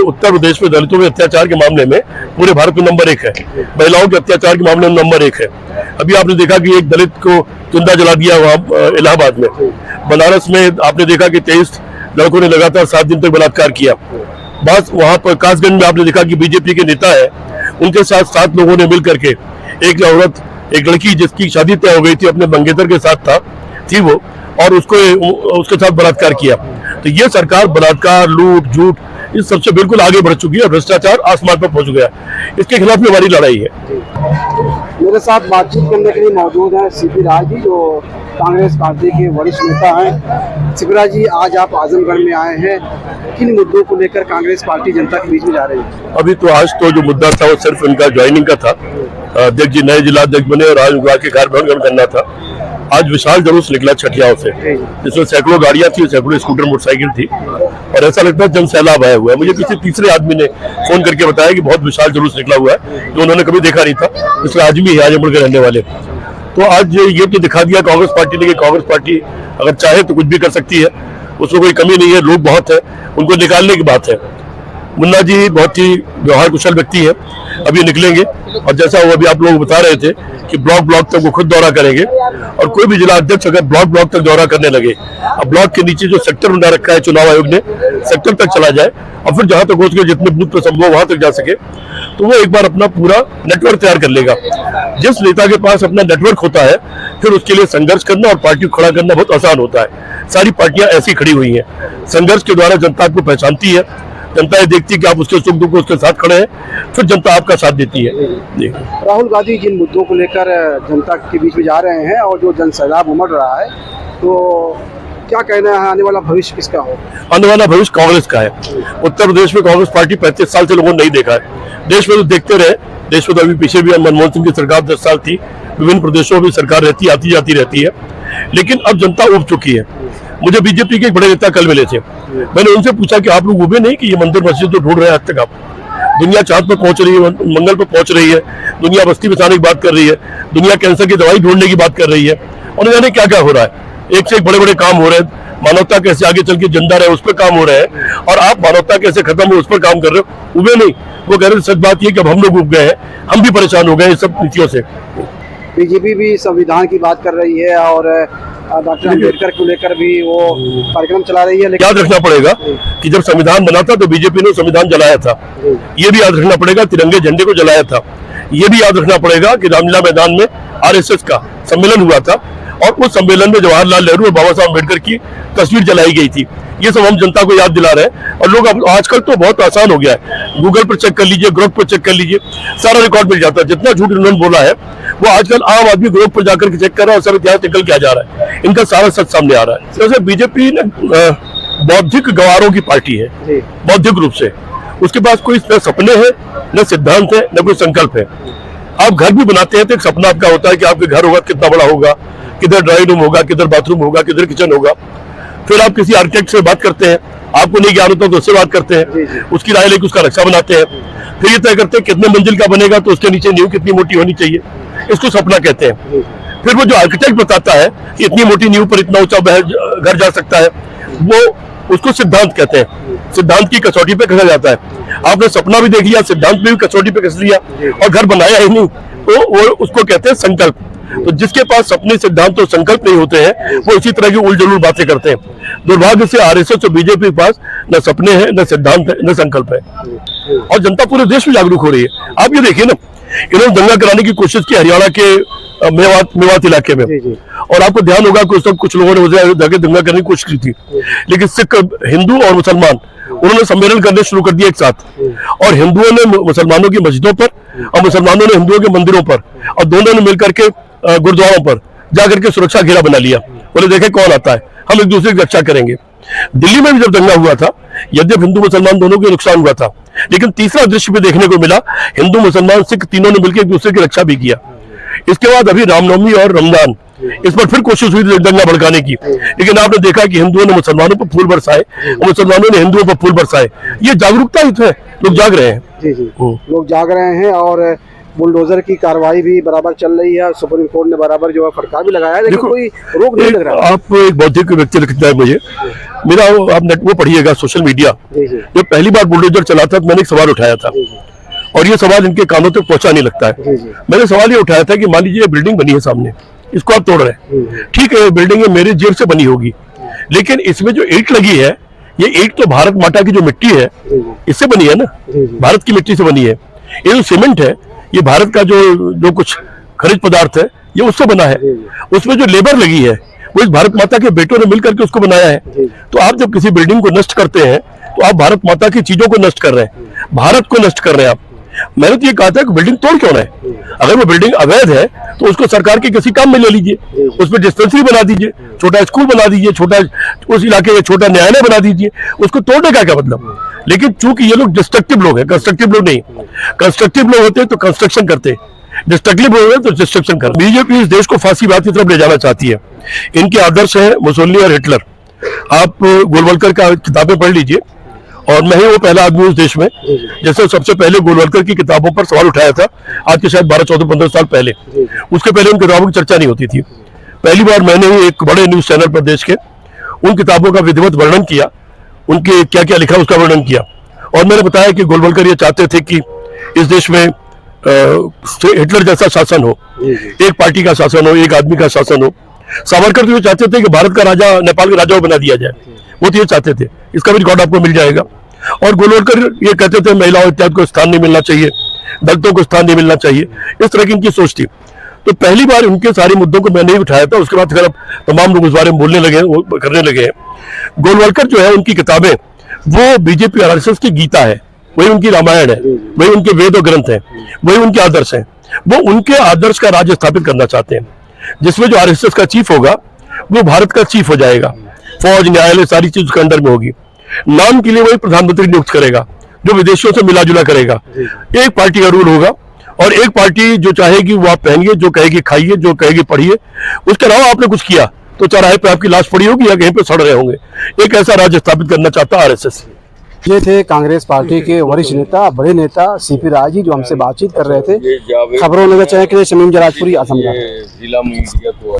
उत्तर प्रदेश में दलितों के अत्याचार के मामले में पूरे भारत में नंबर 1 है, महिलाओं के अत्याचार के मामले में नंबर 1 है। अभी आपने देखा कि एक दलित को जिंदा जला दिया वहाँ इलाहाबाद में। बनारस में आपने देखा कि 23 लड़कों ने लगातार 7 दिन तक बलात्कार किया। बस वहाँ पर कासगंज में आपने देखा कि बीजेपी के नेता है, उनके साथ 7 लोगों ने मिल करके एक औरत, एक लड़की जिसकी शादी तय हो गई थी, अपने मंगेतर के साथ थी वो, और उसके साथ बलात्कार किया। तो ये सरकार बलात्कार, लूट, झूठ इस सबसे बिल्कुल आगे बढ़ चुकी है। भ्रष्टाचार आसमान पर पहुंच गया। इसके खिलाफ भी हमारी लड़ाई है। मेरे साथ बातचीत करने के लिए मौजूद हैं सीपी राय जी, जो कांग्रेस पार्टी के वरिष्ठ नेता हैं। सीपी राय जी, आज आप आजमगढ़ में आए हैं, किन मुद्दों को लेकर कांग्रेस पार्टी जनता के बीच में जा रही है? अभी तो आज तो जो मुद्दा था वो सिर्फ इनका ज्वाइनिंग का था। अध्यक्ष जी नए जिलाध्यक्ष बने और आज उनका के घर भवन करना था। आज विशाल जुलूस निकला छठियाओं से, जिसमें सैकड़ों गाड़ियां थी, सैकड़ों स्कूटर, मोटरसाइकिल थी, और ऐसा लगता है जन सैलाब आया हुआ है। मुझे किसी तीसरे आदमी ने फोन करके बताया कि बहुत विशाल जुलूस निकला हुआ है, जो उन्होंने कभी देखा नहीं था। इसलिए आज भी है आजमगढ़ के रहने वाले। तो आज ये तो दिखा दिया कांग्रेस पार्टी ने कि कांग्रेस पार्टी अगर चाहे तो कुछ भी कर सकती है, उसमें कोई कमी नहीं है। लोग बहुत है, उनको निकालने की बात है। मुन्ना जी बहुत ही व्यवहार कुशल व्यक्ति है, अभी निकलेंगे, और जैसा वो अभी आप लोग बता रहे थे कि ब्लॉक तक वो खुद दौरा करेंगे, और कोई भी जिला अध्यक्ष अगर ब्लॉक तक दौरा करने लगे, अब ब्लॉक के नीचे जो सेक्टर बना रखा है चुनाव आयोग ने, सेक्टर तक चला जाए और फिर जहां तक हो सके जितने बूथ पर संभव वहां तक जा सके, तो वो एक बार अपना पूरा नेटवर्क तैयार कर लेगा। जिस नेता के पास अपना नेटवर्क होता है, फिर उसके लिए संघर्ष करना और पार्टी को खड़ा करना बहुत आसान होता है। सारी पार्टियां ऐसी खड़ी हुई हैं। संघर्ष के द्वारा जनता आपको पहचानती है, जनता ये देखती है कि आप उसके सुख दुख उसके साथ खड़े हैं, फिर जनता आपका साथ देती है। राहुल गांधी जिन मुद्दों को लेकर जनता के बीच में जा रहे हैं और जो जन सैलाब उमड़ रहा है, तो क्या कहना है, आने वाला भविष्य किसका हो? आने वाला भविष्य कांग्रेस का है। उत्तर प्रदेश में कांग्रेस पार्टी 35 साल से लोगों ने नहीं देखा है। देश में तो देखते रहे, देश में तो अभी पीछे भी मनमोहन सिंह की सरकार 10 साल थी, विभिन्न प्रदेशों में सरकार रहती आती जाती रहती है, लेकिन अब जनता उब चुकी है। मुझे बीजेपी के एक बड़े नेता कल मिले थे, मैंने उनसे पूछा कि आप लोग उबे नहीं कि ये मंदिर मस्जिद तो ढूंढ रहे हैं आज तक आप? दुनिया चांद पर पहुंच रही है, मंगल पर पहुंच रही है, दुनिया बस्ती बचाने की बात कर रही है, दुनिया कैंसर की दवाई ढूंढने की बात कर रही है, और जाने क्या क्या हो रहा है। एक से एक बड़े बड़े काम हो रहे हैं। मानवता कैसे आगे चल के जिंदा रहे उस पर काम हो रहे हैं, और आप मानवता कैसे खत्म हो उस पर काम कर रहे हो, उबे नहीं। वो कह रहे सच बात ये कि अब हम लोग उब गए हैं, हम भी परेशान हो गए इस सब नीतियों से। बीजेपी भी संविधान की बात कर रही है और डॉक्टर अम्बेडकर को लेकर भी वो कार्यक्रम चला रही है, लेकिन याद रखना पड़ेगा कि जब संविधान बना था तो बीजेपी ने संविधान जलाया था। ये भी याद रखना पड़ेगा, तिरंगे झंडे को जलाया था। ये भी याद रखना पड़ेगा कि रामलीला मैदान में आरएसएस का सम्मेलन हुआ था, और उस सम्मेलन में जवाहरलाल नेहरू और बाबा साहब अम्बेडकर की तस्वीर जलाई गई थी। ये सब हम जनता को याद दिला रहे हैं। और लोग अब आजकल तो बहुत आसान हो गया है, गूगल पर चेक कर लीजिए, ग्रोक पर चेक कर लीजिए, सारा रिकॉर्ड मिल जाता है। जितना झूठ इन्होंने बोला है वो आजकल आम आदमी ग्रोक पर जाकर के चेक कर रहा है, और सब इतिहास निकल के आ जा रहा है, इनका सारा सच सामने आ रहा है। जैसे बीजेपी बौद्धिक गवारों की पार्टी है, बौद्धिक रूप से उसके पास कोई न सपने हैं, न सिद्धांत है, न कोई संकल्प है। आप घर भी बनाते हैं तो एक सपना आपका होता है कि आपके घर होगा, कितना बड़ा होगा, किधर ड्राइंग रूम होगा, किधर बाथरूम होगा, किधर किचन होगा। फिर आप किसी आर्किटेक्ट से बात करते हैं, आपको नहीं ज्ञान होता तो उससे बात करते हैं, उसकी राय लेकर उसका नक्शा बनाते हैं, फिर ये तय करते हैं कितने मंजिल का बनेगा, तो उसके नीचे नींव कितनी मोटी होनी चाहिए, इसको सपना कहते हैं। फिर वो जो आर्किटेक्ट बताता है कि इतनी मोटी नींव पर इतना ऊंचा घर जा सकता है, वो उसको सिद्धांत कहते हैं। सिद्धांत की कसौटी पे कसा जाता है। आपने सपना भी देख लिया, सिद्धांत में भी कसौटी पे कस लिया और घर बनाया ही नहीं, तो वो उसको कहते हैं संकल्प। तो जिसके पास सपने, सिद्धांत और संकल्प नहीं होते हैं, वो इसी तरह की उलझुल बातें करते हैं। दुर्भाग्य से आरएसएस और बीजेपी के पास न सपने हैं, न सिद्धांत है, न संकल्प है, और जनता पूरे देश में जागरूक हो रही है। आप ये देखिए ना, इन्होंने दंगा कराने की कोशिश की हरियाणा के मेवात इलाके में, और आपको ध्यान होगा कि उस वक्त कुछ लोगों ने जाके दंगा करने की कोशिश की थी, लेकिन सिख, हिंदू और मुसलमान उन्होंने सम्मेलन करने शुरू कर दिया एक साथ, और हिंदुओं ने मुसलमानों की मस्जिदों पर और मुसलमानों ने हिंदुओं के मंदिरों पर, और दोनों ने मिलकर के गुरुद्वारों पर जाकर के सुरक्षा घेरा बना लिया। बोले देखे कौन आता है, हम एक दूसरे की रक्षा करेंगे। दिल्ली में भी जब दंगा हुआ था, यद्यप हिंदू मुसलमान दोनों को नुकसान हुआ था, लेकिन तीसरा दृश्य भी देखने को मिला, हिंदू मुसलमान सिख तीनों ने मिलकर एक दूसरे की रक्षा भी किया। इसके बाद अभी रामनवमी और रमजान, इस पर फिर कोशिश हुई दंगा भड़काने की, लेकिन आपने देखा कि हिंदुओं ने मुसलमानों पर फूल बरसाए और मुसलमानों ने हिंदुओं पर फूल बरसाए। ये जागरूकता ही है, लोग जाग रहे हैं। जी जी, लोग जाग रहे हैं। और बुलडोजर की कार्रवाई भी बराबर चल रही है, सुप्रीम कोर्ट ने बराबर जो है फटकार भी लगाया है, लेकिन देखो, कोई रोक नहीं लग रहा। आप एक बौद्धिक व्यक्ति लगता है मुझे। मेरा आप नेट वो पढ़िएगा सोशल मीडिया, जी जी जब पहली बार बुलडोजर चला था तो मैंने एक सवाल उठाया था, जी जी और ये सवाल इनके कानों तक पहुंचा नहीं लगता है। जी जी मैंने सवाल ये उठाया था कि मान लीजिए बिल्डिंग बनी है सामने, इसको आप तोड़ रहे हैं, ठीक है, बिल्डिंग है मेरी जेब से बनी होगी, लेकिन इसमें जो ईंट लगी है, ये ईंट तो भारत माता की जो मिट्टी है इससे बनी है ना, भारत की मिट्टी से बनी है। ये जो सीमेंट है ये भारत का जो कुछ खनिज पदार्थ है ये उससे बना है। उसमें जो लेबर लगी है वो इस भारत माता के बेटों ने मिलकर के उसको बनाया है। तो आप जब किसी बिल्डिंग को नष्ट करते हैं तो आप भारत माता की चीजों को नष्ट कर रहे हैं, भारत को नष्ट कर रहे हैं आप। मैंने तो ये कहा था कि बिल्डिंग तोड़ क्यों रहे हैं? अगर वो बिल्डिंग अवैध है तो उसको सरकार के किसी काम में ले लीजिए, उसमें डिस्पेंसरी बना दीजिए, छोटा स्कूल बना दीजिए, छोटा उस इलाके में छोटा न्यायालय बना दीजिए, उसको तोड़ने का क्या मतलब? लेकिन चूंकि ये लोग डिस्ट्रक्टिव लोग हैं, कंस्ट्रक्टिव लोग नहीं। कंस्ट्रक्टिव लोग होते हैं तो कंस्ट्रक्शन करते, डिस्ट्रक्टिव लोग हैं तो डिस्ट्रक्शन करते। बीजेपी इस देश को फांसीवाद की तरफ ले जाना चाहती है। इनके आदर्श है मुसोलिनी और हिटलर। आप गोलवलकर का किताबें पढ़ लीजिए, और मैं ही वो पहला आदमी उस देश में जैसे सबसे पहले गोलवलकर की किताबों पर सवाल उठाया था, आज के शायद 12, 14, 15 साल पहले। उसके पहले उन किताबों की चर्चा नहीं होती थी। पहली बार मैंने ही एक बड़े न्यूज चैनल पर देश के उन किताबों का विधिवत वर्णन किया, उनके क्या क्या लिखा उसका वर्णन किया, और मैंने बताया कि गोलवलकर ये चाहते थे कि इस देश में हिटलर जैसा शासन हो, एक पार्टी का शासन हो, एक आदमी का शासन हो। सावरकर तो ये चाहते थे कि भारत का राजा नेपाल का राजा बना दिया जाए, वो तो ये चाहते थे। इसका भी रिकॉर्ड आपको मिल जाएगा। और गोलवलकर ये कहते थे महिलाओं इत्यादि को स्थान नहीं मिलना चाहिए, दलितों को स्थान नहीं मिलना चाहिए, इस तरह की इनकी सोच थी। तो पहली बार उनके सारे मुद्दों को मैंने ही उठाया था। उसके बाद फिर अब तमाम लोग उस बारे में बोलने लगे, वो करने लगे हैं। गोलवलकर जो है उनकी किताबें वो बीजेपी आरएसएस की गीता है, वही उनकी रामायण है, वही उनके वेद और ग्रंथ है, वही उनके आदर्श हैं। वो उनके आदर्श का राज्य स्थापित करना चाहते हैं, जिसमें जो आरएसएस का चीफ होगा वो भारत का चीफ हो जाएगा, फौज न्यायालय सारी चीज उसके अंडर में होगी। नाम के लिए वही प्रधानमंत्री नियुक्त करेगा जो विदेशियों से मिला जुला करेगा। एक पार्टी का रूल होगा, और एक पार्टी जो चाहेगी वो आप पहनिए, जो कहेगी खाइए, जो कहेगी पढ़िए। उसके अलावा आपने कुछ किया तो चौराहे पे आपकी लाश पड़ी होगी या कहीं पे सड़ रहे होंगे। एक ऐसा राज्य स्थापित करना चाहता आरएसएस। ये थे कांग्रेस पार्टी के वरिष्ठ नेता, बड़े नेता सीपी राय जी, जो हमसे बातचीत कर रहे थे। खबरों में चाहे कि शमीम जराजपुरी, आजमगढ़।